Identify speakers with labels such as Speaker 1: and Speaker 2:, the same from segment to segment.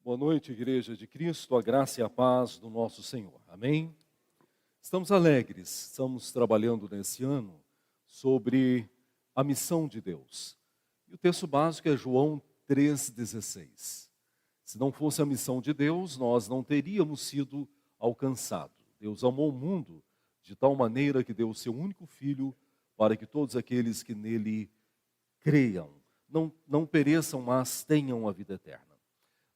Speaker 1: Boa noite, Igreja de Cristo, a graça e a paz do nosso Senhor. Amém? Estamos alegres, estamos trabalhando nesse ano sobre a missão de Deus. E o texto básico é João 3,16. Se não fosse a missão de Deus, nós não teríamos sido alcançados. Deus amou o mundo de tal maneira que deu o seu único Filho para que todos aqueles que nele creiam, não pereçam, mas tenham a vida eterna.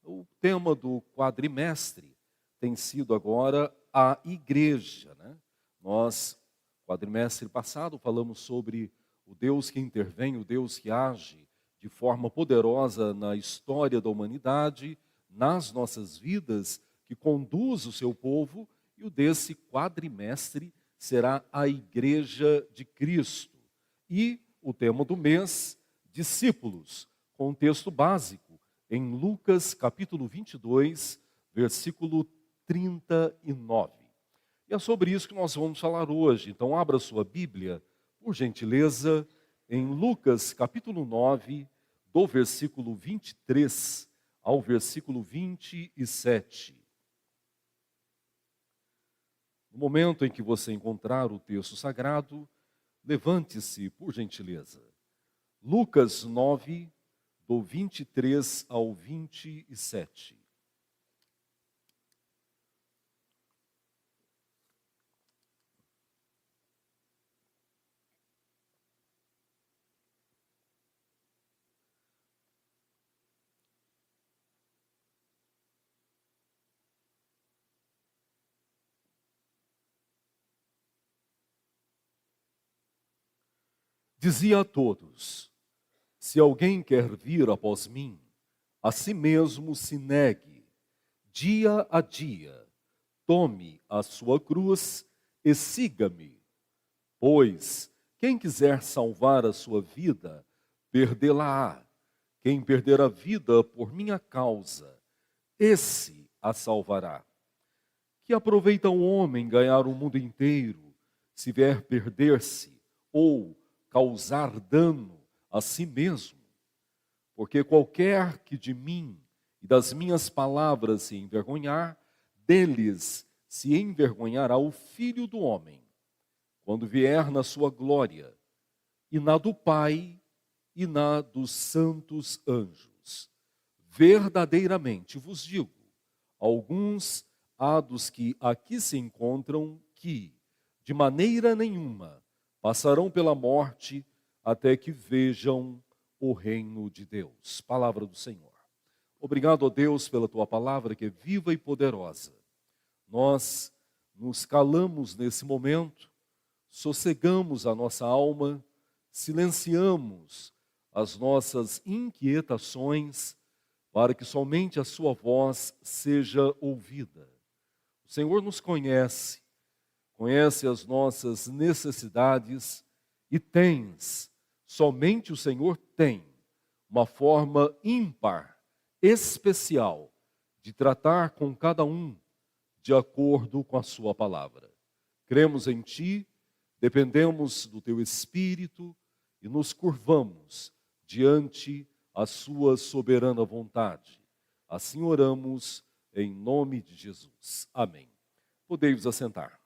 Speaker 1: O tema do quadrimestre tem sido agora a igreja, né? Nós, quadrimestre passado, falamos sobre o Deus que intervém, o Deus que age de forma poderosa na história da humanidade, nas nossas vidas, que conduz o seu povo, e o desse quadrimestre será a Igreja de Cristo. E o tema do mês, discípulos, com o texto básico, em Lucas capítulo 22, versículo 39. E é sobre isso que nós vamos falar hoje. Então abra sua Bíblia, por gentileza, em Lucas capítulo 9, do versículo 23 ao versículo 27. No momento em que você encontrar o texto sagrado, levante-se, por gentileza. Lucas 9, do 23 ao 27. Dizia a todos: se alguém quer vir após mim, a si mesmo se negue, dia a dia, tome a sua cruz e siga-me. Pois quem quiser salvar a sua vida, perdê-la-á. Quem perder a vida por minha causa, esse a salvará. Que aproveita o homem ganhar o mundo inteiro, se vier perder-se ou causar dano a si mesmo? Porque qualquer que de mim e das minhas palavras se envergonhar, deles se envergonhará o Filho do Homem, quando vier na sua glória, e na do Pai e na dos santos anjos. Verdadeiramente vos digo, alguns há dos que aqui se encontram que, de maneira nenhuma, passarão pela morte até que vejam o reino de Deus. Palavra do Senhor. Obrigado, ó Deus, pela tua palavra que é viva e poderosa. Nós nos calamos nesse momento, sossegamos a nossa alma, silenciamos as nossas inquietações para que somente a sua voz seja ouvida. O Senhor nos conhece as nossas necessidades e somente o Senhor tem uma forma ímpar, especial, de tratar com cada um de acordo com a sua palavra. Cremos em Ti, dependemos do Teu Espírito e nos curvamos diante a Sua soberana vontade. Assim oramos em nome de Jesus. Amém. Podemos assentar.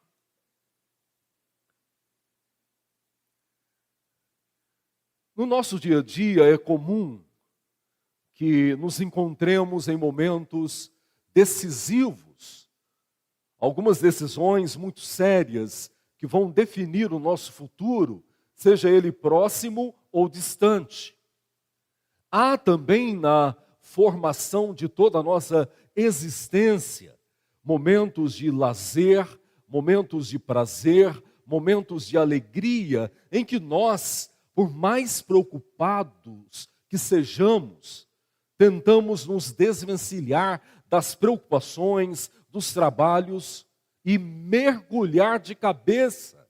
Speaker 1: No nosso dia a dia é comum que nos encontremos em momentos decisivos, algumas decisões muito sérias que vão definir o nosso futuro, seja ele próximo ou distante. Há também na formação de toda a nossa existência momentos de lazer, momentos de prazer, momentos de alegria, em que nós, por mais preocupados que sejamos, tentamos nos desvencilhar das preocupações, dos trabalhos e mergulhar de cabeça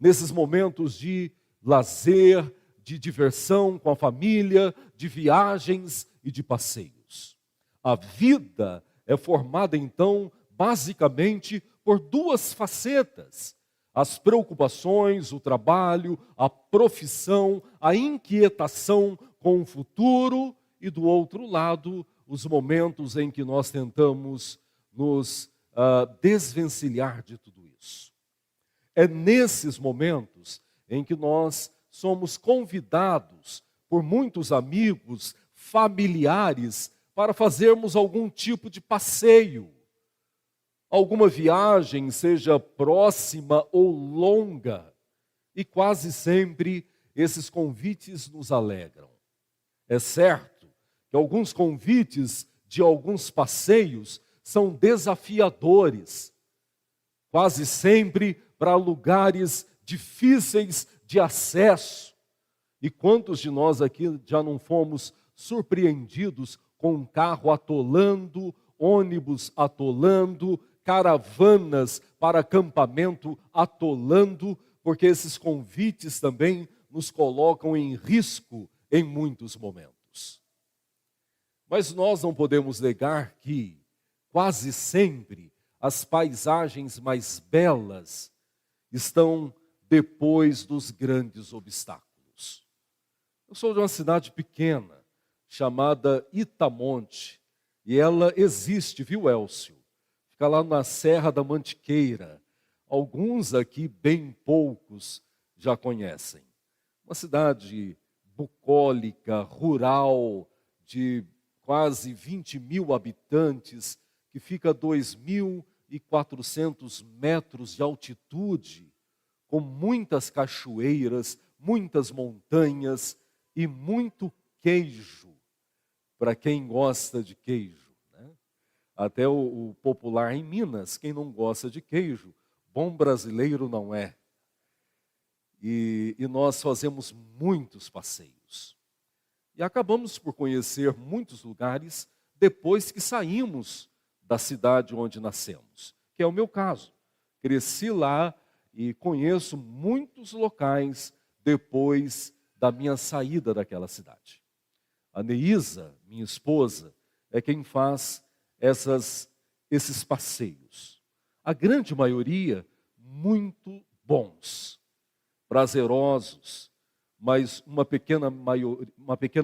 Speaker 1: nesses momentos de lazer, de diversão com a família, de viagens e de passeios. A vida é formada, então, basicamente por duas facetas: as preocupações, o trabalho, a profissão, a inquietação com o futuro e, do outro lado, os momentos em que nós tentamos nos desvencilhar de tudo isso. É nesses momentos em que nós somos convidados por muitos amigos, familiares, para fazermos algum tipo de passeio, alguma viagem, seja próxima ou longa, e quase sempre esses convites nos alegram. É certo que alguns convites de alguns passeios são desafiadores, quase sempre para lugares difíceis de acesso. E quantos de nós aqui já não fomos surpreendidos com um carro atolando, ônibus atolando, caravanas para acampamento atolando, porque esses convites também nos colocam em risco em muitos momentos. Mas nós não podemos negar que, quase sempre, as paisagens mais belas estão depois dos grandes obstáculos. Eu sou de uma cidade pequena, chamada Itamonte, e ela existe, viu, Elcio? Fica lá na Serra da Mantiqueira. Alguns aqui, bem poucos, já conhecem. Uma cidade bucólica, rural, de quase 20 mil habitantes, que fica a 2.400 metros de altitude, com muitas cachoeiras, muitas montanhas e muito queijo, para quem gosta de queijo, né? Até o popular em Minas, quem não gosta de queijo, bom brasileiro não é. E nós fazemos muitos passeios. E acabamos por conhecer muitos lugares depois que saímos da cidade onde nascemos, que é o meu caso. Cresci lá e conheço muitos locais depois da minha saída daquela cidade. A Neísa, minha esposa, é quem faz esses passeios. A grande maioria, muito bons, prazerosos, mas uma pequena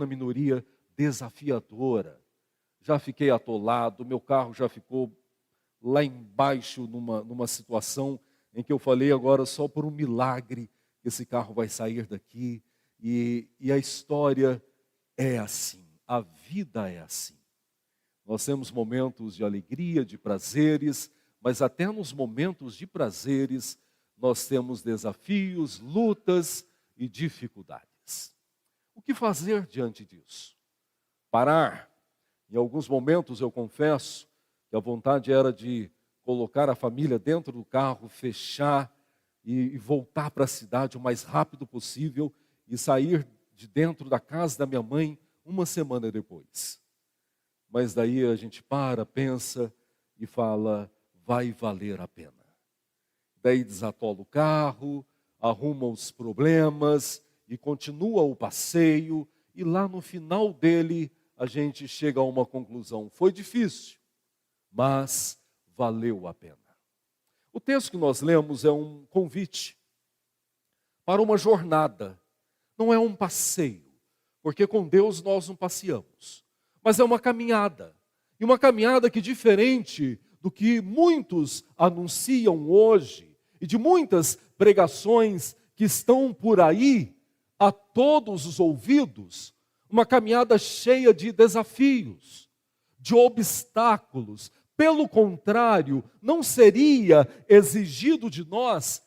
Speaker 1: minoria desafiadora. Já fiquei atolado, meu carro já ficou lá embaixo numa situação em que eu falei agora só por um milagre esse carro vai sair daqui. E a história é assim, a vida é assim. Nós temos momentos de alegria, de prazeres, mas até nos momentos de prazeres nós temos desafios, lutas e dificuldades. O que fazer diante disso? Parar. Em alguns momentos eu confesso que a vontade era de colocar a família dentro do carro, fechar e voltar para a cidade o mais rápido possível e sair de dentro da casa da minha mãe uma semana depois. Mas daí a gente para, pensa e fala, vai valer a pena. Daí desatola o carro, arruma os problemas e continua o passeio. E lá no final dele a gente chega a uma conclusão. Foi difícil, mas valeu a pena. O texto que nós lemos é um convite para uma jornada. Não é um passeio, porque com Deus nós não passeamos. Mas é uma caminhada. E uma caminhada que, diferente do que muitos anunciam hoje, e de muitas pregações que estão por aí, a todos os ouvidos, uma caminhada cheia de desafios, de obstáculos. Pelo contrário, não seria exigido de nós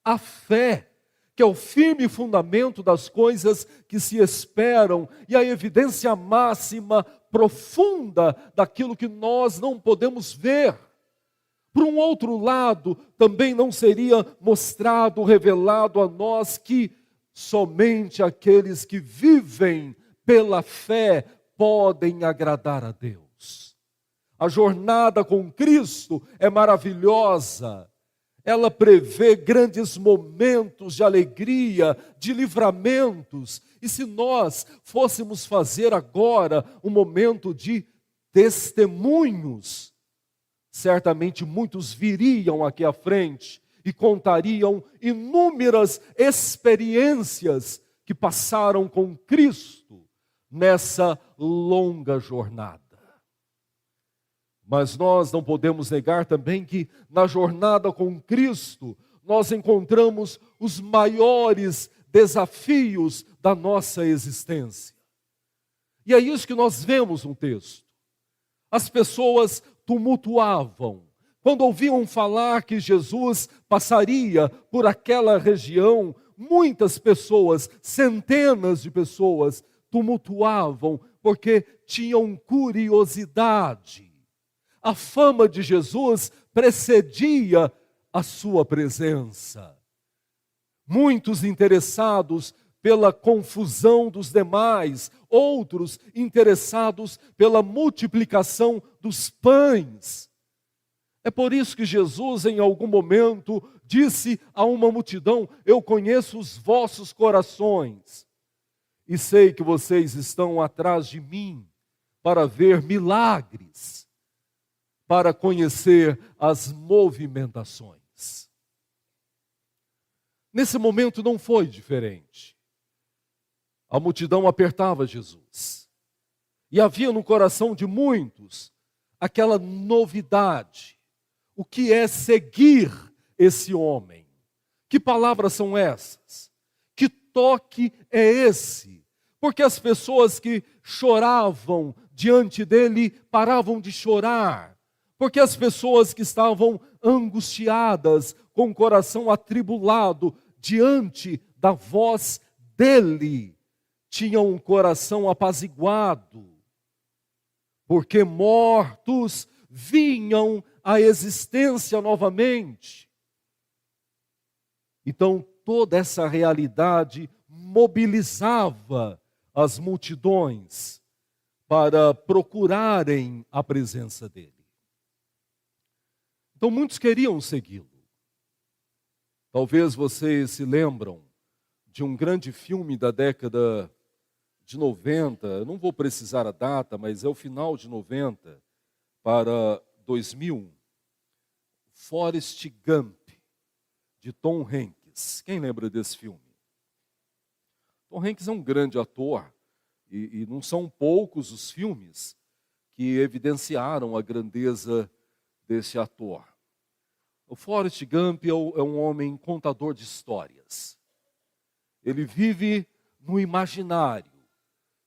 Speaker 1: a fé, que é o firme fundamento das coisas que se esperam e a evidência máxima, profunda daquilo que nós não podemos ver. Por um outro lado, também não seria mostrado, revelado a nós que somente aqueles que vivem pela fé podem agradar a Deus. A jornada com Cristo é maravilhosa. Ela prevê grandes momentos de alegria, de livramentos. E se nós fôssemos fazer agora um momento de testemunhos, certamente muitos viriam aqui à frente e contariam inúmeras experiências que passaram com Cristo nessa longa jornada. Mas nós não podemos negar também que na jornada com Cristo, nós encontramos os maiores desafios da nossa existência. E é isso que nós vemos no texto. As pessoas tumultuavam. Quando ouviam falar que Jesus passaria por aquela região, muitas pessoas, centenas de pessoas, tumultuavam porque tinham curiosidade. A fama de Jesus precedia a sua presença. Muitos interessados pela confusão dos demais, outros interessados pela multiplicação dos pães. É por isso que Jesus, em algum momento, disse a uma multidão: eu conheço os vossos corações e sei que vocês estão atrás de mim para ver milagres, para conhecer as movimentações. Nesse momento não foi diferente. A multidão apertava Jesus. E havia no coração de muitos aquela novidade. O que é seguir esse homem? Que palavras são essas? Que toque é esse? Porque as pessoas que choravam diante dele paravam de chorar. Porque as pessoas que estavam angustiadas, com o coração atribulado diante da voz dele, tinham um coração apaziguado. Porque mortos vinham à existência novamente. Então, toda essa realidade mobilizava as multidões para procurarem a presença dele. Então, muitos queriam segui-lo. Talvez vocês se lembram de um grande filme da década de 90, eu não vou precisar a data, mas é o final de 90 para 2000, Forrest Gump, de Tom Hanks. Quem lembra desse filme? Tom Hanks é um grande ator, e não são poucos os filmes que evidenciaram a grandeza desse ator. O Forrest Gump é um homem contador de histórias. Ele vive no imaginário.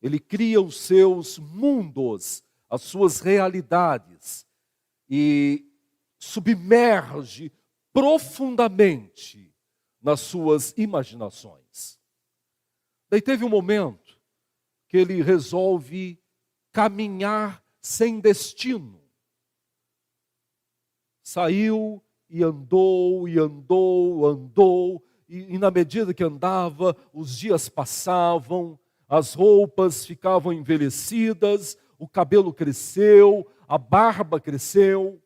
Speaker 1: Ele cria os seus mundos, as suas realidades e submerge profundamente nas suas imaginações. Daí teve um momento que ele resolve caminhar sem destino. Saiu e andou, e andou, andou, e na medida que andava, os dias passavam, as roupas ficavam envelhecidas, o cabelo cresceu, a barba cresceu.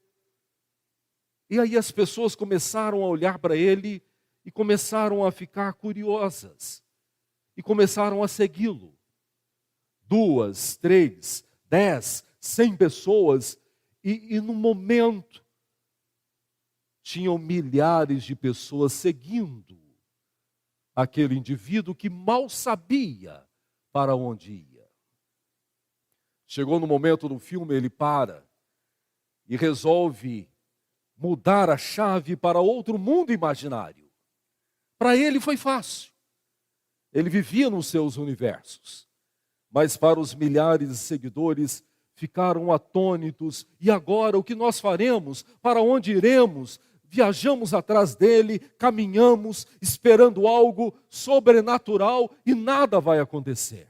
Speaker 1: E aí as pessoas começaram a olhar para ele e começaram a ficar curiosas. E começaram a segui-lo. 2, 3, 10, 100 pessoas. E no momento, tinham milhares de pessoas seguindo aquele indivíduo que mal sabia para onde ia. Chegou no momento do filme, ele para e resolve mudar a chave para outro mundo imaginário. Para ele foi fácil. Ele vivia nos seus universos. Mas para os milhares de seguidores ficaram atônitos. E agora o que nós faremos? Para onde iremos? Viajamos atrás dele, caminhamos, esperando algo sobrenatural e nada vai acontecer.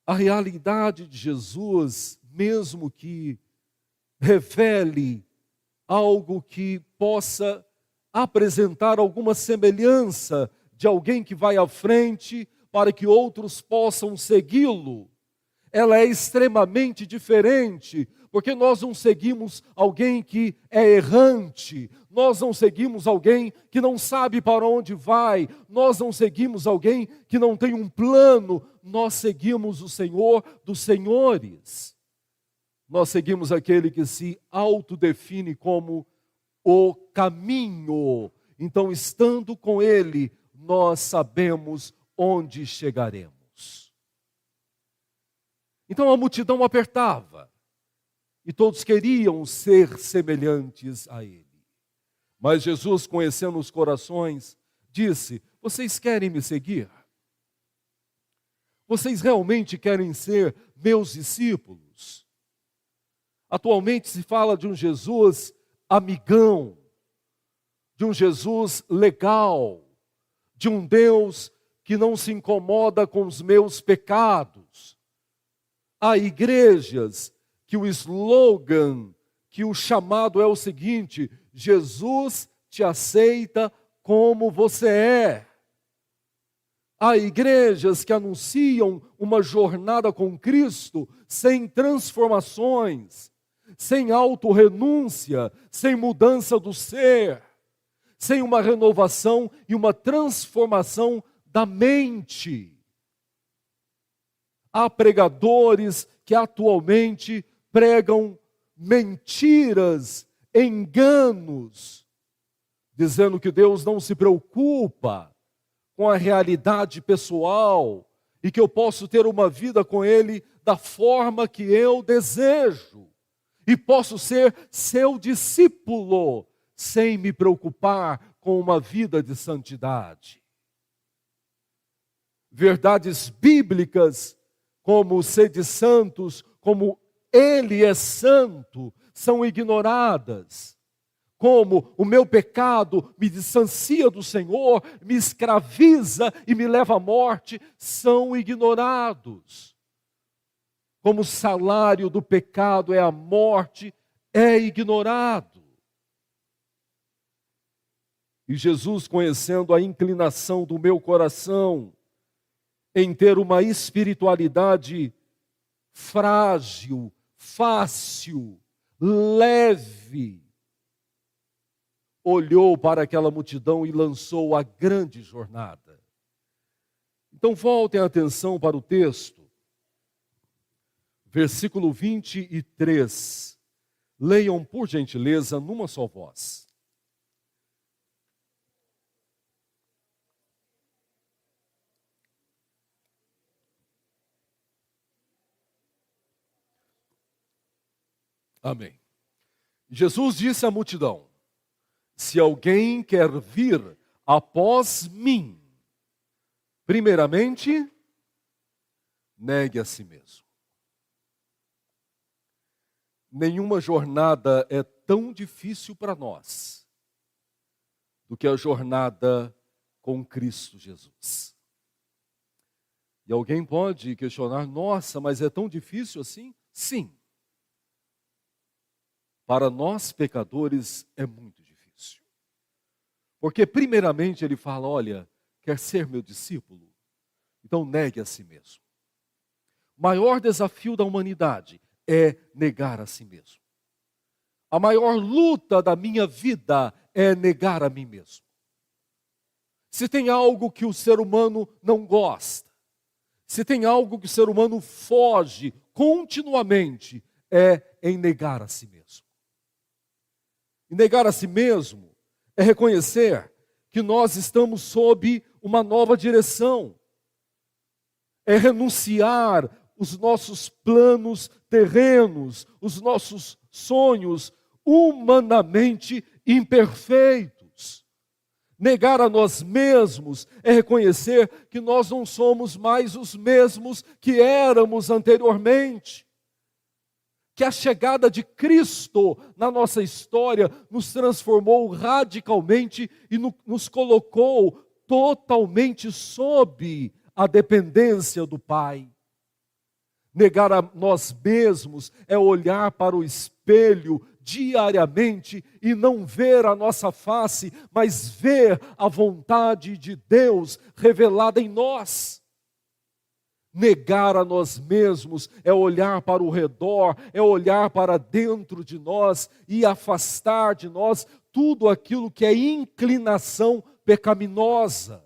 Speaker 1: A realidade de Jesus, mesmo que revele algo que possa apresentar alguma semelhança de alguém que vai à frente para que outros possam segui-lo, ela é extremamente diferente, porque nós não seguimos alguém que é errante, nós não seguimos alguém que não sabe para onde vai, nós não seguimos alguém que não tem um plano, nós seguimos o Senhor dos senhores. Nós seguimos aquele que se autodefine como o caminho. Então, estando com ele, nós sabemos onde chegaremos. Então a multidão apertava, e todos queriam ser semelhantes a ele. Mas Jesus, conhecendo os corações, disse: vocês querem me seguir? Vocês realmente querem ser meus discípulos? Atualmente se fala de um Jesus amigão, de um Jesus legal, de um Deus que não se incomoda com os meus pecados. Há igrejas que o slogan, que o chamado é o seguinte: Jesus te aceita como você é. Há igrejas que anunciam uma jornada com Cristo sem transformações, sem autorrenúncia, sem mudança do ser, sem uma renovação e uma transformação da mente. Há pregadores que atualmente pregam mentiras, enganos, dizendo que Deus não se preocupa com a realidade pessoal e que eu posso ter uma vida com Ele da forma que eu desejo e posso ser seu discípulo sem me preocupar com uma vida de santidade. Verdades bíblicas como sede santos, como Ele é santo, são ignoradas. Como o meu pecado me distancia do Senhor, me escraviza e me leva à morte, são ignorados. Como o salário do pecado é a morte, é ignorado. E Jesus, conhecendo a inclinação do meu coração em ter uma espiritualidade frágil, fácil, leve, olhou para aquela multidão e lançou a grande jornada. Então voltem a atenção para o texto, versículo 23. Leiam, por gentileza, numa só voz. Amém. Jesus disse à multidão: se alguém quer vir após mim, primeiramente, negue a si mesmo. Nenhuma jornada é tão difícil para nós do que a jornada com Cristo Jesus. E alguém pode questionar: nossa, mas é tão difícil assim? Sim. Para nós pecadores é muito difícil. Porque primeiramente ele fala: olha, quer ser meu discípulo? Então negue a si mesmo. O maior desafio da humanidade é negar a si mesmo. A maior luta da minha vida é negar a mim mesmo. Se tem algo que o ser humano não gosta, se tem algo que o ser humano foge continuamente, é em negar a si mesmo. E negar a si mesmo é reconhecer que nós estamos sob uma nova direção. É renunciar os nossos planos terrenos, os nossos sonhos humanamente imperfeitos. Negar a nós mesmos é reconhecer que nós não somos mais os mesmos que éramos anteriormente. Que a chegada de Cristo na nossa história nos transformou radicalmente e nos colocou totalmente sob a dependência do Pai. Negar a nós mesmos é olhar para o espelho diariamente e não ver a nossa face, mas ver a vontade de Deus revelada em nós. Negar a nós mesmos é olhar para o redor, é olhar para dentro de nós e afastar de nós tudo aquilo que é inclinação pecaminosa.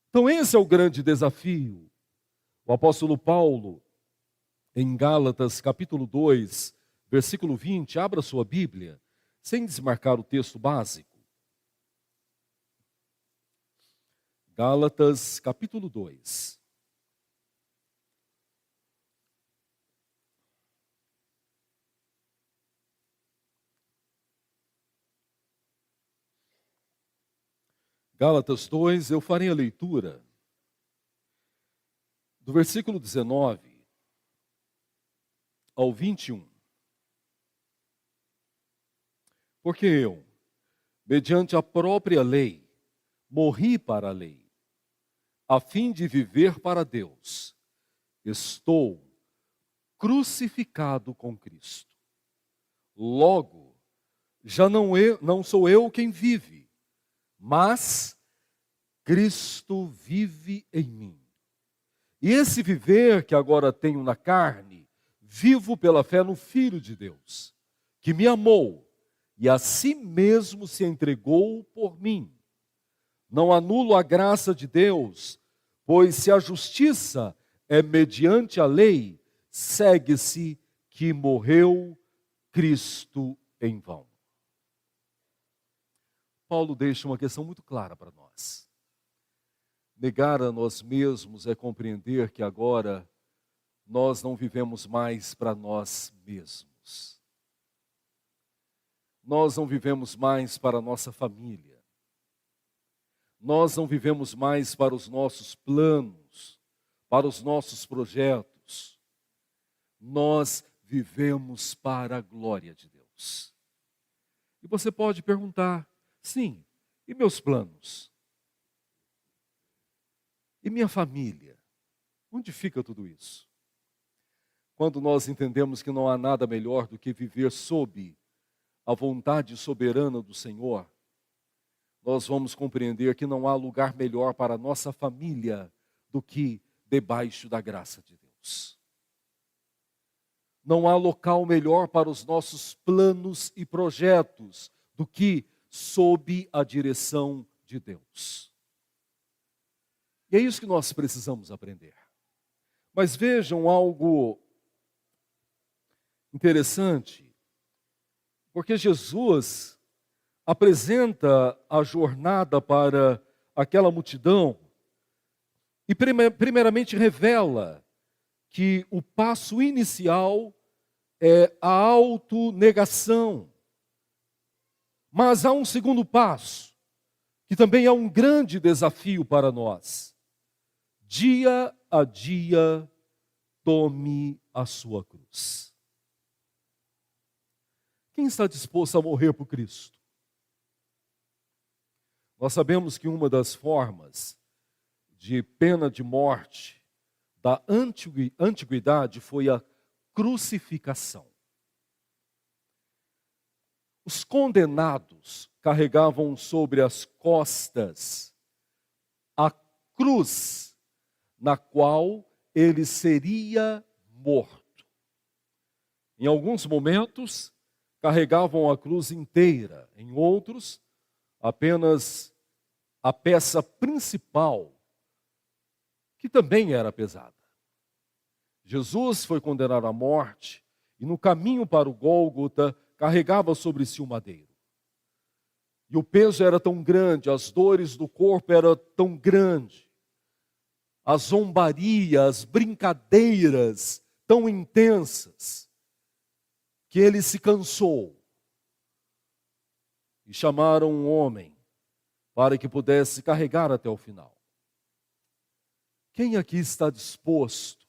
Speaker 1: Então esse é o grande desafio. O apóstolo Paulo, em Gálatas capítulo 2, versículo 20, abra sua Bíblia, sem desmarcar o texto básico. Gálatas capítulo 2. Gálatas 2, eu farei a leitura do versículo 19 ao 21. Porque eu, mediante a própria lei, morri para a lei, a fim de viver para Deus. Estou crucificado com Cristo. Logo, já não sou eu quem vive, mas Cristo vive em mim. E esse viver que agora tenho na carne, vivo pela fé no Filho de Deus, que me amou e a si mesmo se entregou por mim. Não anulo a graça de Deus, pois se a justiça é mediante a lei, segue-se que morreu Cristo em vão. Paulo deixa uma questão muito clara para nós. Negar a nós mesmos é compreender que agora nós não vivemos mais para nós mesmos. Nós não vivemos mais para a nossa família. Nós não vivemos mais para os nossos planos, para os nossos projetos. Nós vivemos para a glória de Deus. E você pode perguntar, sim, e meus planos? E minha família? Onde fica tudo isso? Quando nós entendemos que não há nada melhor do que viver sob a vontade soberana do Senhor, nós vamos compreender que não há lugar melhor para a nossa família do que debaixo da graça de Deus. Não há local melhor para os nossos planos e projetos do que sob a direção de Deus. E é isso que nós precisamos aprender. Mas vejam algo interessante, porque Jesus apresenta a jornada para aquela multidão e primeiramente revela que o passo inicial é a autonegação. Mas há um segundo passo, que também é um grande desafio para nós. Dia a dia, tome a sua cruz. Quem está disposto a morrer por Cristo? Nós sabemos que uma das formas de pena de morte da antiguidade foi a crucificação. Os condenados carregavam sobre as costas a cruz na qual ele seria morto. Em alguns momentos, carregavam a cruz inteira, em outros, apenas a peça principal, que também era pesada. Jesus foi condenado à morte e no caminho para o Gólgota carregava sobre si o madeiro. E o peso era tão grande, as dores do corpo eram tão grandes, a zombaria, as brincadeiras tão intensas, que ele se cansou. E chamaram um homem para que pudesse carregar até o final. Quem aqui está disposto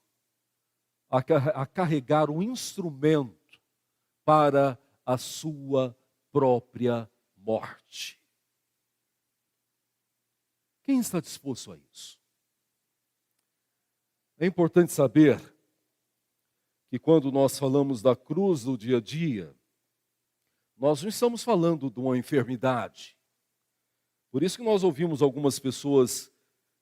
Speaker 1: a carregar um instrumento para a sua própria morte? Quem está disposto a isso? É importante saber que quando nós falamos da cruz no dia a dia, nós não estamos falando de uma enfermidade. Por isso que nós ouvimos algumas pessoas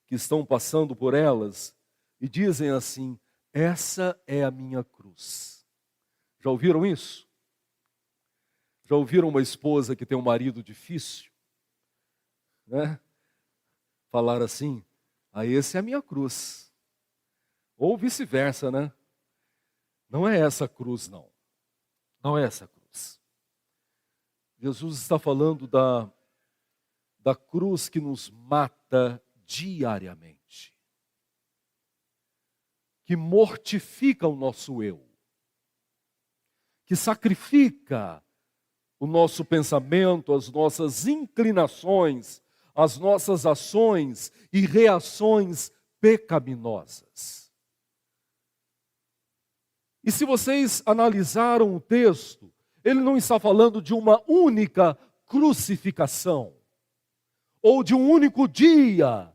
Speaker 1: que estão passando por elas e dizem assim: essa é a minha cruz. Já ouviram isso? Já ouviram uma esposa que tem um marido difícil, né? Falar assim: esse é a minha cruz. Ou vice-versa, né? Não é essa cruz, não. Não é essa cruz. Jesus está falando da cruz que nos mata diariamente, que mortifica o nosso eu, que sacrifica o nosso pensamento, as nossas inclinações, as nossas ações e reações pecaminosas. E se vocês analisaram o texto, ele não está falando de uma única crucificação, ou de um único dia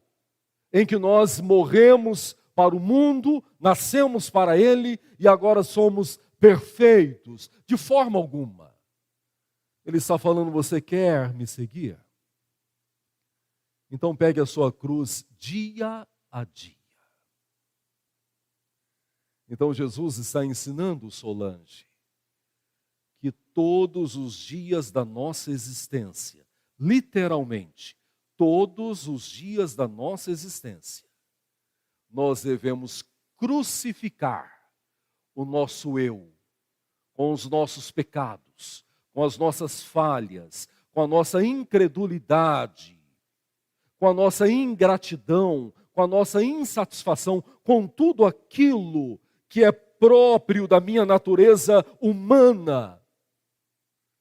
Speaker 1: em que nós morremos para o mundo, nascemos para ele e agora somos perfeitos, de forma alguma. Ele está falando: você quer me seguir? Então pegue a sua cruz dia a dia. Então Jesus está ensinando Solange que todos os dias da nossa existência, literalmente, todos os dias da nossa existência, nós devemos crucificar o nosso eu, com os nossos pecados, com as nossas falhas, com a nossa incredulidade, com a nossa ingratidão, com a nossa insatisfação, com tudo aquilo que é próprio da minha natureza humana.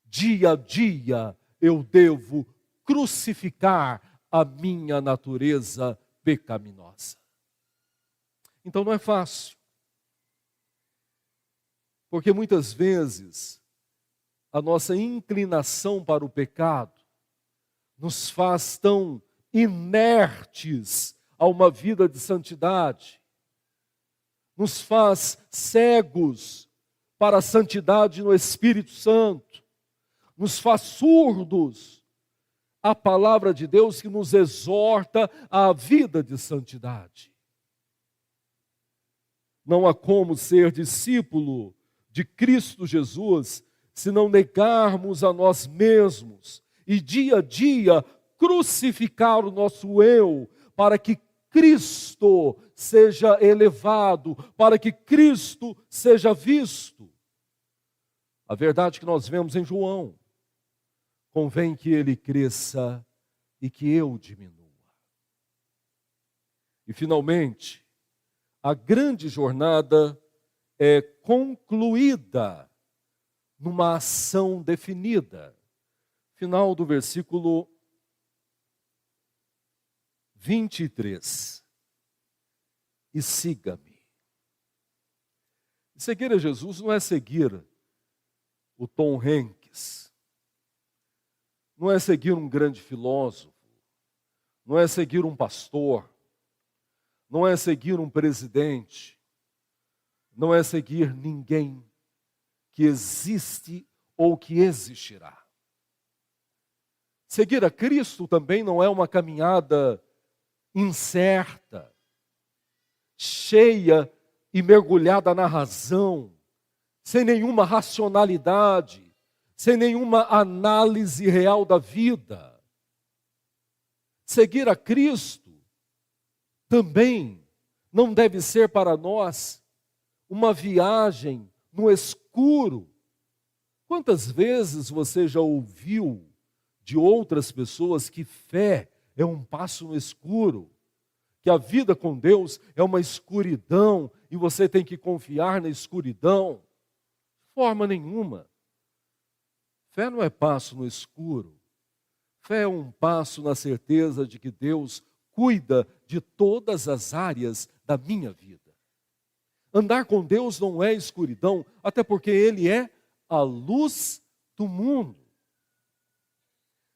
Speaker 1: Dia a dia eu devo crucificar a minha natureza pecaminosa. Então não é fácil, porque muitas vezes a nossa inclinação para o pecado nos faz tão inertes a uma vida de santidade, nos faz cegos para a santidade no Espírito Santo, nos faz surdos à palavra de Deus que nos exorta à vida de santidade. Não há como ser discípulo de Cristo Jesus se não negarmos a nós mesmos e dia a dia crucificar o nosso eu, para que Cristo seja elevado, para que Cristo seja visto. A verdade que nós vemos em João: convém que ele cresça e que eu diminua. E finalmente, a grande jornada é concluída numa ação definida. Final do versículo 23. E siga-me. Seguir a Jesus não é seguir o Tom Hanks, não é seguir um grande filósofo, não é seguir um pastor, não é seguir um presidente, não é seguir ninguém que existe ou que existirá. Seguir a Cristo também não é uma caminhada incerta, cheia e mergulhada na razão, sem nenhuma racionalidade, sem nenhuma análise real da vida. Seguir a Cristo também não deve ser para nós uma viagem no escuro. Quantas vezes você já ouviu de outras pessoas que fé é um passo no escuro, que a vida com Deus é uma escuridão e você tem que confiar na escuridão? De forma nenhuma. Fé não é passo no escuro. Fé é um passo na certeza de que Deus cuida de todas as áreas da minha vida. Andar com Deus não é escuridão, até porque Ele é a luz do mundo.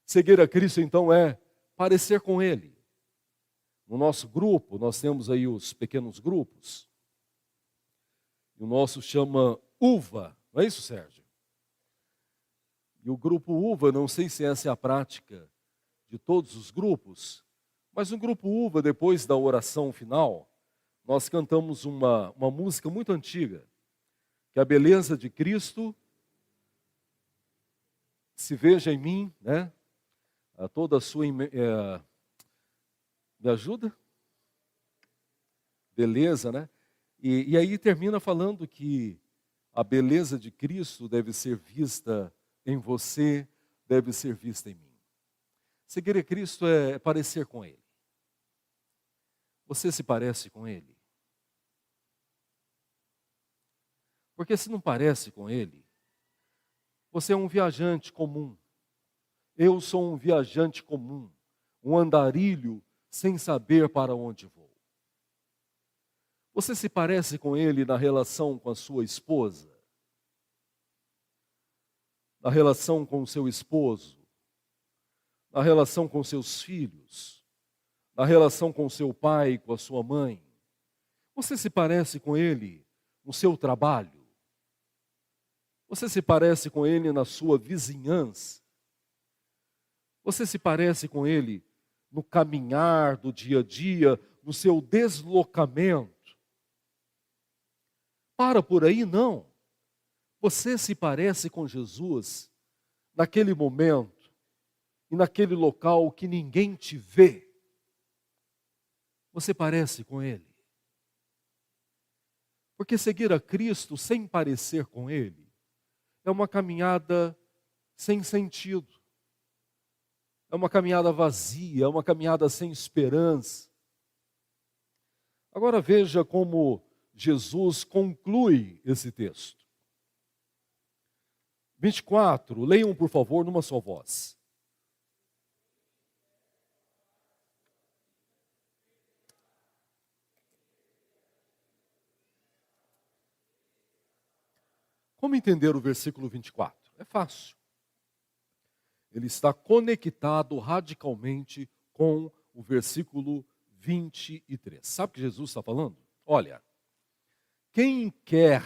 Speaker 1: Seguir a Cristo, então, é parecer com Ele. No nosso grupo, nós temos aí os pequenos grupos. E o nosso chama UVA, não é isso, Sérgio? E o grupo UVA, não sei se essa é a prática de todos os grupos, mas no grupo UVA, depois da oração final, nós cantamos uma música muito antiga, que é a beleza de Cristo se veja em mim, né? A toda a sua... me ajuda? Beleza, né? E aí termina falando que a beleza de Cristo deve ser vista em você, deve ser vista em mim. Seguir a Cristo é parecer com Ele. Você se parece com Ele? Porque se não parece com Ele, você é um viajante comum. Eu sou um viajante comum. um andarilho sem saber para onde vou. Você se parece com ele na relação com a sua esposa? Na relação com o seu esposo? Na relação com seus filhos? Na relação com seu pai, com a sua mãe? Você se parece com ele no seu trabalho? Você se parece com ele na sua vizinhança? Você se parece com ele no caminhar do dia a dia, no seu deslocamento? Para por aí, não. Você se parece com Jesus naquele momento e naquele local que ninguém te vê. Você parece com ele. Porque seguir a Cristo sem parecer com ele é uma caminhada sem sentido. É uma caminhada vazia, é uma caminhada sem esperança. Agora veja como Jesus conclui esse texto. 24, leiam por favor numa só voz. Como entender o versículo 24? É fácil. Ele está conectado radicalmente com o versículo 23. Sabe o que Jesus está falando? Olha, quem quer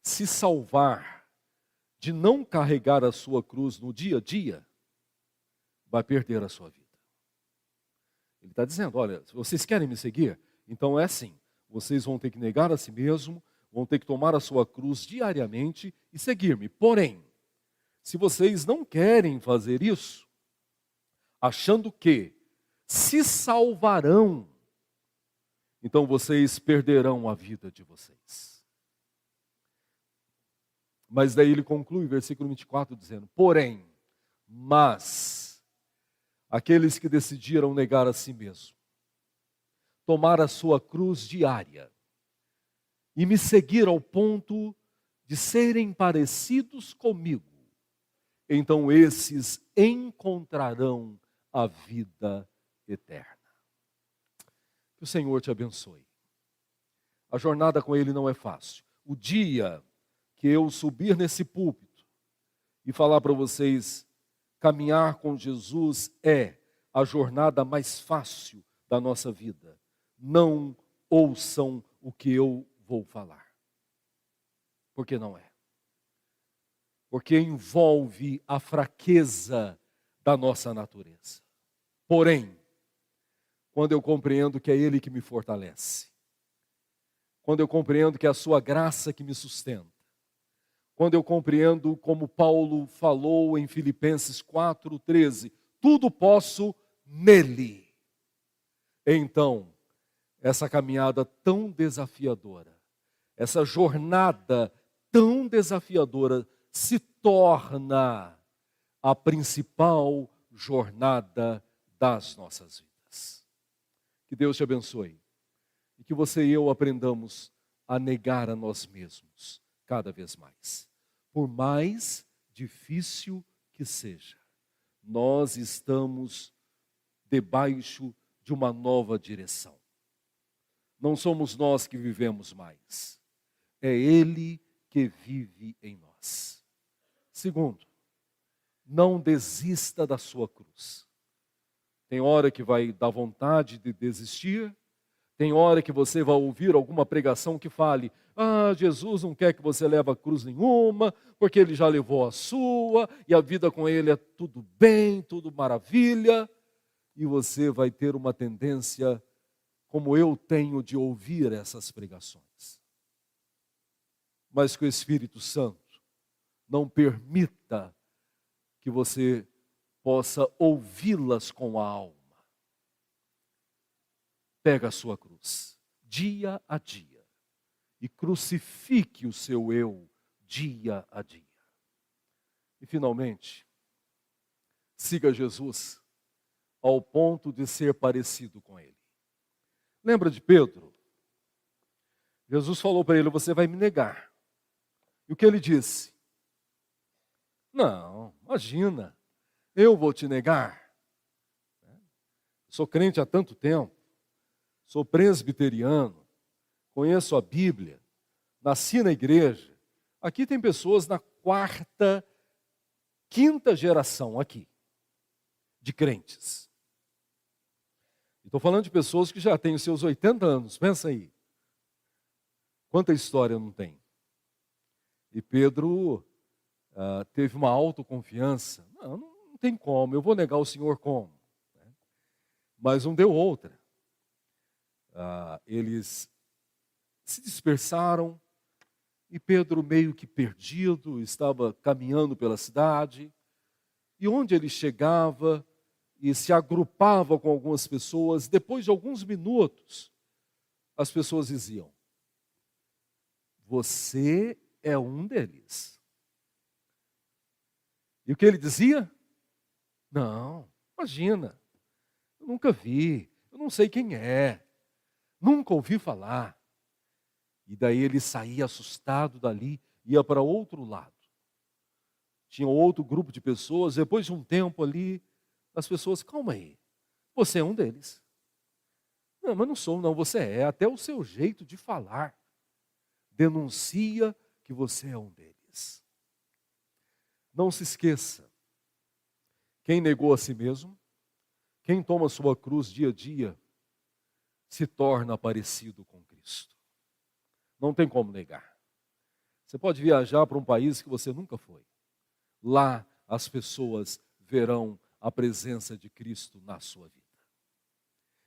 Speaker 1: se salvar de não carregar a sua cruz no dia a dia, vai perder a sua vida. Ele está dizendo, olha, se vocês querem me seguir, então é assim, vocês vão ter que negar a si mesmo, vão ter que tomar a sua cruz diariamente e seguir-me. Porém, se vocês não querem fazer isso, achando que se salvarão, então vocês perderão a vida de vocês. Mas daí ele conclui, versículo 24, dizendo, porém, mas, aqueles que decidiram negar a si mesmo, tomar a sua cruz diária, e me seguir ao ponto de serem parecidos comigo, então esses encontrarão a vida eterna. Que o Senhor te abençoe. A jornada com Ele não é fácil. O dia que eu subir nesse púlpito e falar para vocês, caminhar com Jesus é a jornada mais fácil da nossa vida. Não ouçam o que eu vou falar. Porque não é. Porque envolve a fraqueza da nossa natureza. Porém, quando eu compreendo que é Ele que me fortalece, quando eu compreendo que é a sua graça que me sustenta, quando eu compreendo como Paulo falou em Filipenses 4:13, tudo posso nele. Então, essa caminhada tão desafiadora, essa jornada tão desafiadora, se torna a principal jornada das nossas vidas. Que Deus te abençoe e que você e eu aprendamos a negar a nós mesmos cada vez mais. Por mais difícil que seja, nós estamos debaixo de uma nova direção. Não somos nós que vivemos mais, é Ele que vive em nós. Segundo, não desista da sua cruz. Tem hora que vai dar vontade de desistir, tem hora que você vai ouvir alguma pregação que fale, Jesus não quer que você leve a cruz nenhuma, porque Ele já levou a sua, e a vida com Ele é tudo bem, tudo maravilha, e você vai ter uma tendência, como eu tenho, de ouvir essas pregações. Mas que o Espírito Santo não permita que você possa ouvi-las com a alma. Pega a sua cruz, dia a dia, e crucifique o seu eu, dia a dia. E finalmente, siga Jesus ao ponto de ser parecido com Ele. Lembra de Pedro? Jesus falou para ele, você vai me negar. E o que ele disse? Não, imagina, eu vou te negar. sou crente há tanto tempo, sou presbiteriano, conheço a Bíblia, nasci na igreja. Aqui tem pessoas na quarta, quinta geração aqui, de crentes. Estou falando de pessoas que já têm os seus 80 anos, pensa aí. Quanta história não tem? E Pedro teve uma autoconfiança. Não tem como, eu vou negar o Senhor como? Mas não deu outra. Eles se dispersaram e Pedro, meio que perdido, estava caminhando pela cidade. E onde ele chegava e se agrupava com algumas pessoas, depois de alguns minutos, as pessoas diziam: você é um deles. E o que ele dizia? Não, imagina, eu nunca vi, eu não sei quem é, nunca ouvi falar. E daí ele saía assustado dali, ia para outro lado. Tinha outro grupo de pessoas, depois de um tempo ali, as pessoas, calma aí, você é um deles. Não, mas não sou, não, você é, até o seu jeito de falar denuncia que você é um deles. Não se esqueça, quem negou a si mesmo, quem toma sua cruz dia a dia, se torna parecido com Cristo. Não tem como negar. Você pode viajar para um país que você nunca foi. Lá as pessoas verão a presença de Cristo na sua vida.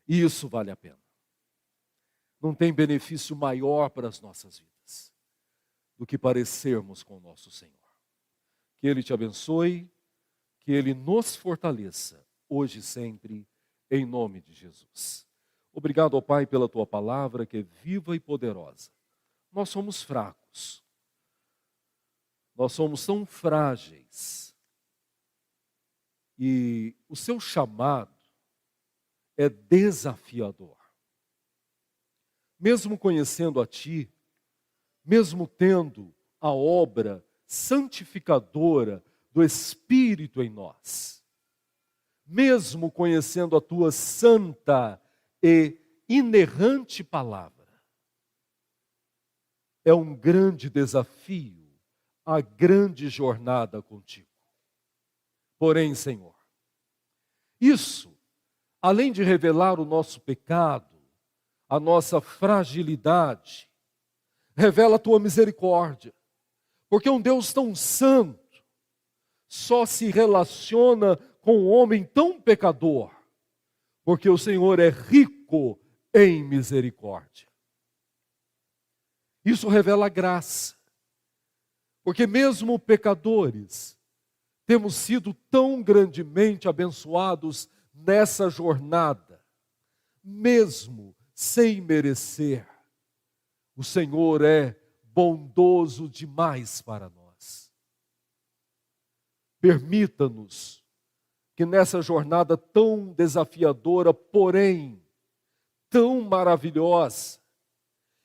Speaker 1: E isso vale a pena. Não tem benefício maior para as nossas vidas do que parecermos com o nosso Senhor. Que Ele te abençoe, que Ele nos fortaleça, hoje e sempre, em nome de Jesus. Obrigado, ó Pai, pela Tua palavra, que é viva e poderosa. Nós somos fracos. Nós somos tão frágeis. E o Seu chamado é desafiador. Mesmo conhecendo a Ti, mesmo tendo a obra santificadora do Espírito em nós, mesmo conhecendo a Tua santa e inerrante palavra, é um grande desafio, a grande jornada contigo. Porém, Senhor, isso, além de revelar o nosso pecado, a nossa fragilidade, revela a Tua misericórdia, porque um Deus tão santo só se relaciona com um homem tão pecador, porque o Senhor é rico em misericórdia. Isso revela a graça, porque mesmo pecadores, temos sido tão grandemente abençoados nessa jornada, mesmo sem merecer. O Senhor é bondoso demais para nós. Permita-nos que nessa jornada tão desafiadora, porém tão maravilhosa,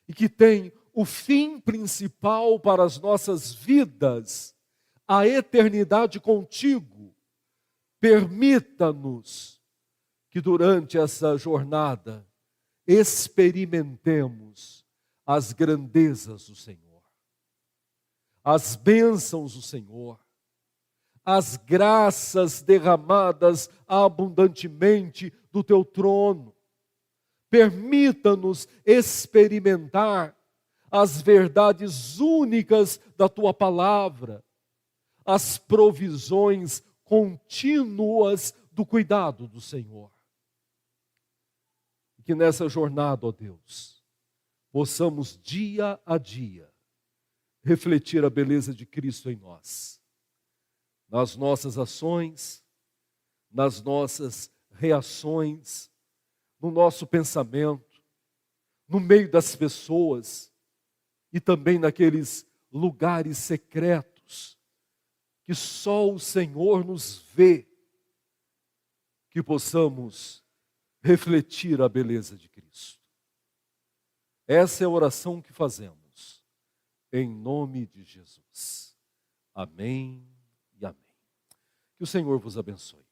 Speaker 1: e que tem o fim principal para as nossas vidas, a eternidade contigo, permita-nos que durante essa jornada experimentemos as grandezas do Senhor, as bênçãos do Senhor, as graças derramadas abundantemente do Teu trono. Permita-nos experimentar as verdades únicas da Tua palavra, as provisões contínuas do cuidado do Senhor. Que nessa jornada, ó Deus, possamos dia a dia refletir a beleza de Cristo em nós, nas nossas ações, nas nossas reações, no nosso pensamento, no meio das pessoas e também naqueles lugares secretos que só o Senhor nos vê, que possamos refletir a beleza de Cristo. Essa é a oração que fazemos, em nome de Jesus. Amém e amém. Que o Senhor vos abençoe.